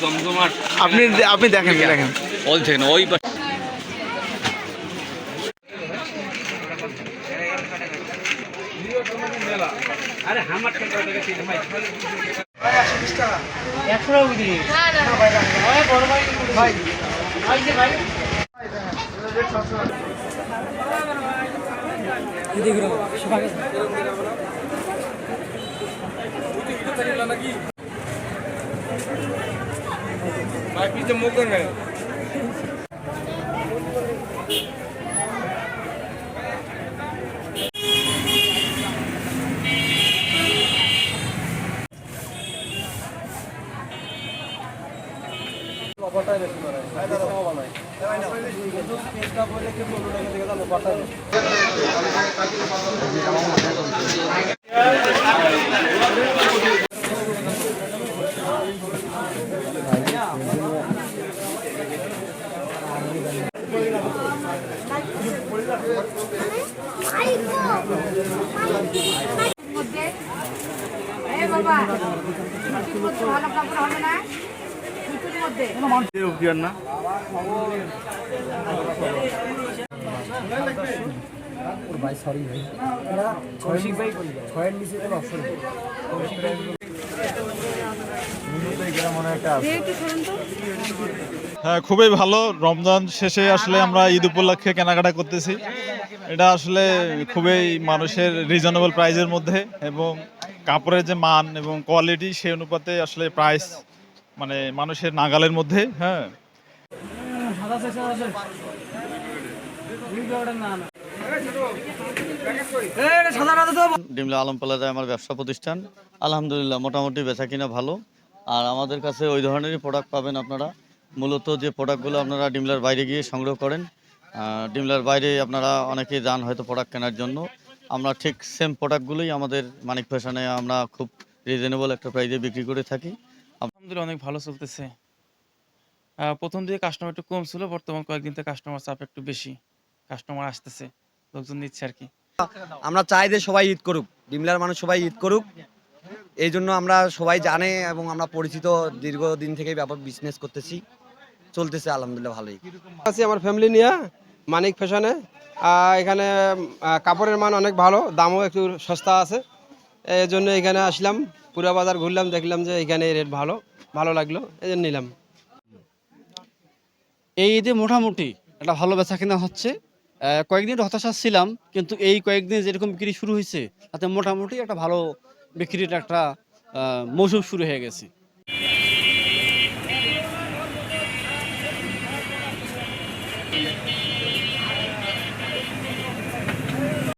জমজমাট আপনি আপনি দেখেন দেখেন ওই থেকে না ওই আরে হামার টাকা ভাই পিছে মুখ করে হ্যাঁ, খুবই ভালো। রমজান শেষে আসলে আমরা ঈদ উপলক্ষে কেনাকাটা করতেছি। এটা আসলে খুবই মানুষের রিজনেবল প্রাইসের মধ্যে এবং কাপড়ের যে মান এবং কোয়ালিটি সেই অনুপাতে আসলে প্রাইস মানে মানুষের নাগালের মধ্যে। হ্যাঁ, ডিমলা আলম প্লাজায় আমার ব্যবসা প্রতিষ্ঠান। আলহামদুলিল্লাহ মোটামুটি বেচা কিনা ভালো। আর আমাদের কাছে ওই ধরনেরই প্রোডাক্ট পাবেন আপনারা। মূলত যে প্রোডাক্টগুলো আপনারা ডিমলার বাইরে গিয়ে সংগ্রহ করেন, ডিমলার বাইরে আপনারা অনেকেই যান হয়তো প্রোডাক্ট কেনার জন্য। আমরা ঠিক সেম প্রোডাক্টগুলোই আমাদের মানিক ফ্যাশনে আমরা খুব রিজনেবল একটা প্রাইসে বিক্রি করে থাকি। আলহামদুলিল্লাহ অনেক ভালো চলতেছে। প্রথম দিকে কাস্টমার একটু কম ছিল, বর্তমান কয়েকদিন থেকে কাস্টমার চাপ একটু বেশি। কাস্টমার আসতেছে, লোকজন নিচ্ছে আর কি। আমরা চাই যে সবাই ঈদ করুক, ডিমলার মানুষ সবাই ঈদ করুক। এই জন্য আমরা সবাই জানে এবং আমরা পরিচিত, দীর্ঘদিন থেকেই ব্যাপক বিজনেস করতেছি, চলতেছে আলহামদুলিল্লাহ ভালোই। আছি আমার ফ্যামিলি নিয়ে মানিক ফ্যাশনে। এখানে কাপড়ের মান অনেক ভালো, দামও একটু সস্তা আছে। এই জন্য এখানে আসলাম, পুরা বাজার ঘুরলাম, দেখলাম যে এখানে রেট ভালো, ভালো লাগলো, এই জন্য নিলাম। এই ঈদে মোটামুটি একটা ভালো বেচা কেনা হচ্ছে। কয়েকদিন হতাশা ছিলাম, কিন্তু এই কয়েকদিন যেরকম বিক্রি শুরু হয়েছে তাতে মোটামুটি একটা ভালো বিক্রির একটা মৌসুম শুরু হয়ে গেছে।